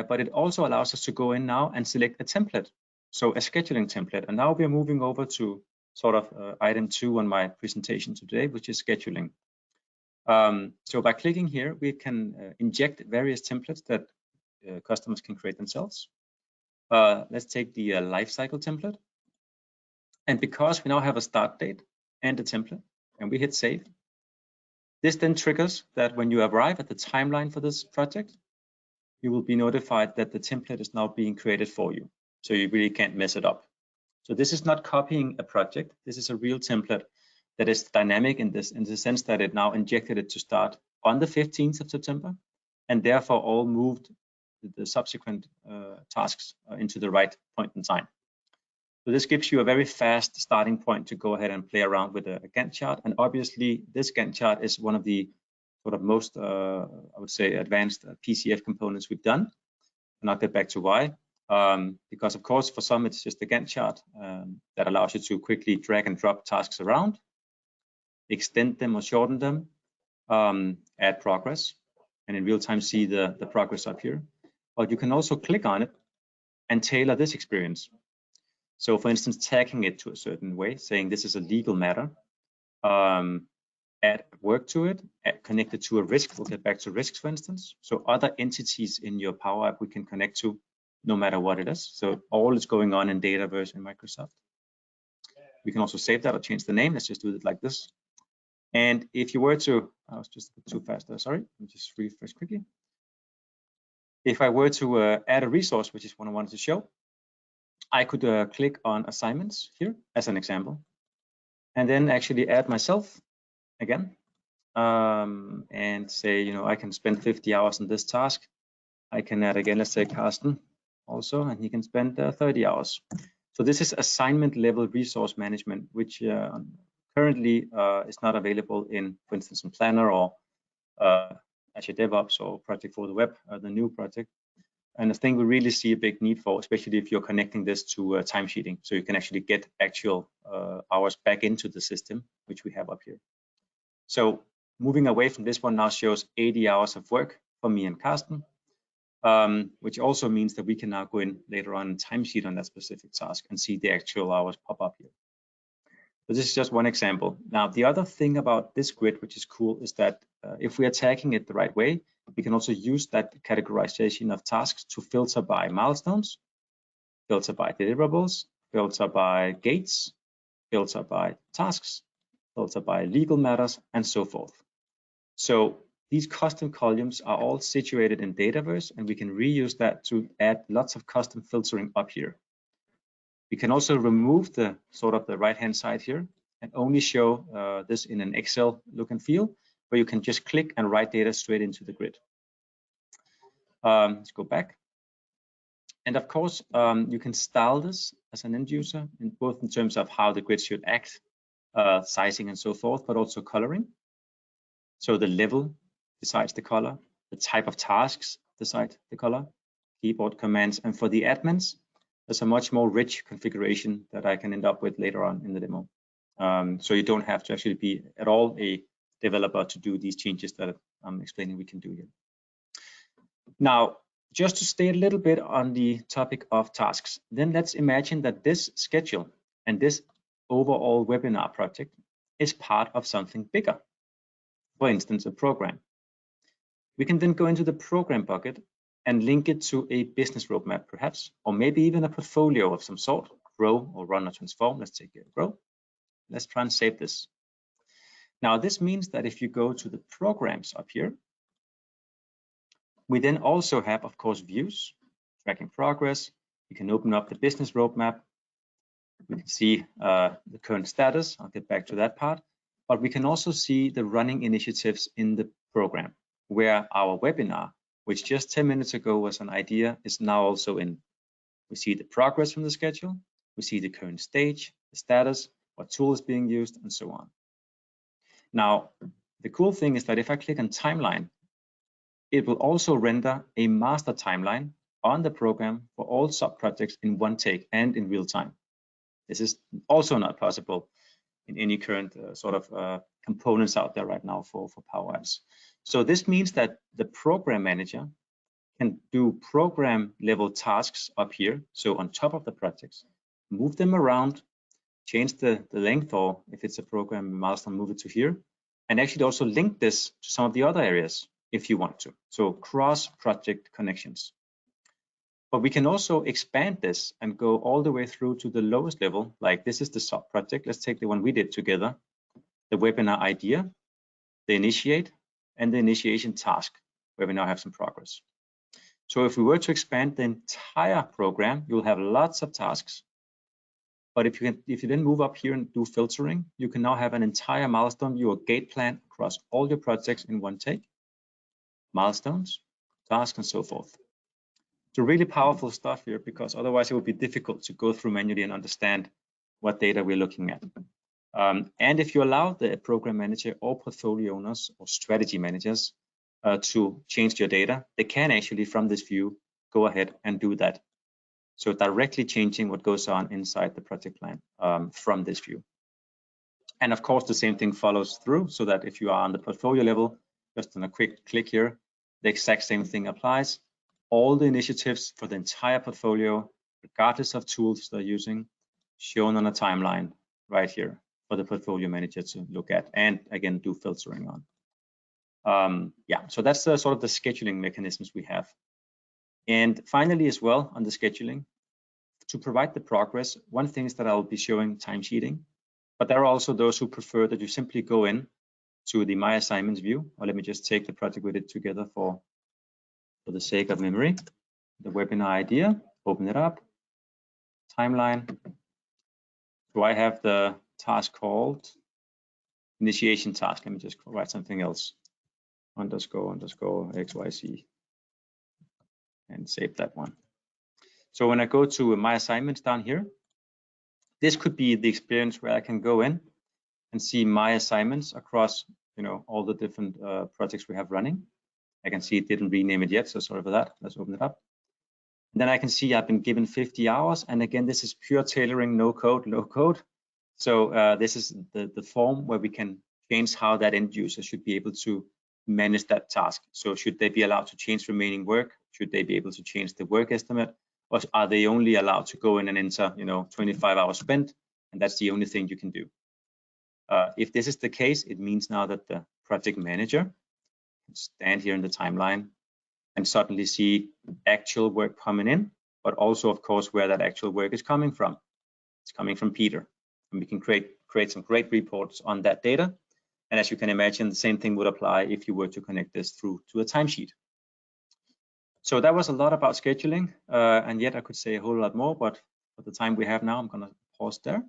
but it also allows us to go in now and select a template, so a scheduling template. And now we're moving over to sort of item 2 on my presentation today, which is scheduling. So by clicking here, we can inject various templates that customers can create themselves. Let's take the lifecycle template. And because we now have a start date and a template, and we hit save, this then triggers that when you arrive at the timeline for this project, you will be notified that the template is now being created for you. So you really can't mess it up. So this is not copying a project. This is a real template that is dynamic in the sense that it now injected it to start on the 15th of September, and therefore all moved the subsequent tasks into the right point in time. So this gives you a very fast starting point to go ahead and play around with a Gantt chart. And obviously, this Gantt chart is one of the sort of most, I would say, advanced PCF components we've done. And I'll get back to why. Because, of course, for some, it's just a Gantt chart that allows you to quickly drag and drop tasks around, extend them or shorten them, add progress, and in real time see the progress up here. But you can also click on it and tailor this experience. So for instance, tagging it to a certain way, saying this is a legal matter, add work to it, connect it to a risk. We'll get back to risks, for instance. So other entities in your Power App we can connect to no matter what it is. So all is going on in Dataverse in Microsoft. We can also save that or change the name. Let's just do it like this. And if you were to, I was just a bit too fast there, sorry. Let me just refresh quickly. If I were to add a resource, which is what I wanted to show, I could click on assignments here as an example, and then actually add myself again, and say, you know, I can spend 50 hours on this task. I can add again, let's say Carsten also, and he can spend 30 hours. So this is assignment level resource management, which currently is not available in, for instance, in Planner or Azure DevOps or Project for the Web, the new project. And I think we really see a big need for, especially if you're connecting this to timesheeting, so you can actually get actual hours back into the system, which we have up here. So moving away from this one now shows 80 hours of work for me and Carsten, which also means that we can now go in later on and timesheet on that specific task and see the actual hours pop up here. So this is just one example. Now, the other thing about this grid, which is cool, is that if we are tagging it the right way, we can also use that categorization of tasks to filter by milestones, filter by deliverables, filter by gates, filter by tasks, filter by legal matters, and so forth. So these custom columns are all situated in Dataverse, and we can reuse that to add lots of custom filtering up here. We can also remove the sort of the right-hand side here and only show this in an Excel look and feel, where you can just click and write data straight into the grid. Let's go back. And of course, you can style this as an end user, both in terms of how the grid should act, sizing and so forth, but also coloring. So the level decides the color, the type of tasks decide the color, keyboard commands, and for the admins, there's a much more rich configuration that I can end up with later on in the demo. So you don't have to actually be at all a developer to do these changes that I'm explaining we can do here. Now, just to stay a little bit on the topic of tasks, then let's imagine that this schedule and this overall webinar project is part of something bigger. For instance, a program. We can then go into the program bucket and link it to a business roadmap, perhaps, or maybe even a portfolio of some sort, grow or run or transform. Let's take a grow. Let's try and save this. Now, this means that if you go to the programs up here, we then also have, of course, views, tracking progress. You can open up the business roadmap. We can see the current status. I'll get back to that part. But we can also see the running initiatives in the program, where our webinar, which just 10 minutes ago was an idea, is now also in. We see the progress from the schedule. We see the current stage, the status, what tool is being used, and so on. Now, the cool thing is that if I click on timeline, it will also render a master timeline on the program for all sub-projects in one take and in real time. This is also not possible in any current sort of components out there right now for Power Apps. So this means that the program manager can do program level tasks up here. So on top of the projects, move them around, change the length, or if it's a program milestone, move it to here, and actually also link this to some of the other areas if you want to. So cross project connections. But we can also expand this and go all the way through to the lowest level. Like this is the sub project. Let's take the one we did together, the webinar idea, the initiate, and the initiation task, where we now have some progress. So if we were to expand the entire program, you'll have lots of tasks. But if you then move up here and do filtering, you can now have an entire milestone view or gate plan across all your projects in one take, milestones, tasks, and so forth. So really powerful stuff here, because otherwise it would be difficult to go through manually and understand what data we're looking at. And if you allow the program manager or portfolio owners or strategy managers to change your data, they can actually from this view go ahead and do that. So directly changing what goes on inside the project plan from this view. And of course, the same thing follows through, so that if you are on the portfolio level, just on a quick click here, the exact same thing applies. All the initiatives for the entire portfolio, regardless of tools they're using, shown on a timeline right here for the portfolio manager to look at, and again, do filtering on. Yeah, so that's sort of the scheduling mechanisms we have. And finally, as well, on the scheduling, to provide the progress, one thing is that I'll be showing timesheeting, but there are also those who prefer that you simply go in to the My Assignments view, or let me just take the project we did together for the sake of memory, the webinar idea, open it up, timeline. So I have the task called initiation task. Let me just write something else, underscore XYZ, and save that one. So when I go to My Assignments down here, this could be the experience where I can go in and see my assignments across, all the different projects we have running. I can see it didn't rename it yet, so sorry for that. Let's open it up. And then I can see I've been given 50 hours. And again, this is pure tailoring, no code, low code. So this is the form where we can change how that end user should be able to manage that task. So should they be allowed to change remaining work? Should they be able to change the work estimate? Or are they only allowed to go in and enter, 25 hours spent, and that's the only thing you can do? If this is the case, it means now that the project manager can stand here in the timeline and suddenly see actual work coming in, but also, of course, where that actual work is coming from. It's coming from Peter, and we can create some great reports on that data. And as you can imagine, the same thing would apply if you were to connect this through to a timesheet. So that was a lot about scheduling, and yet I could say a whole lot more, but for the time we have now, I'm going to pause there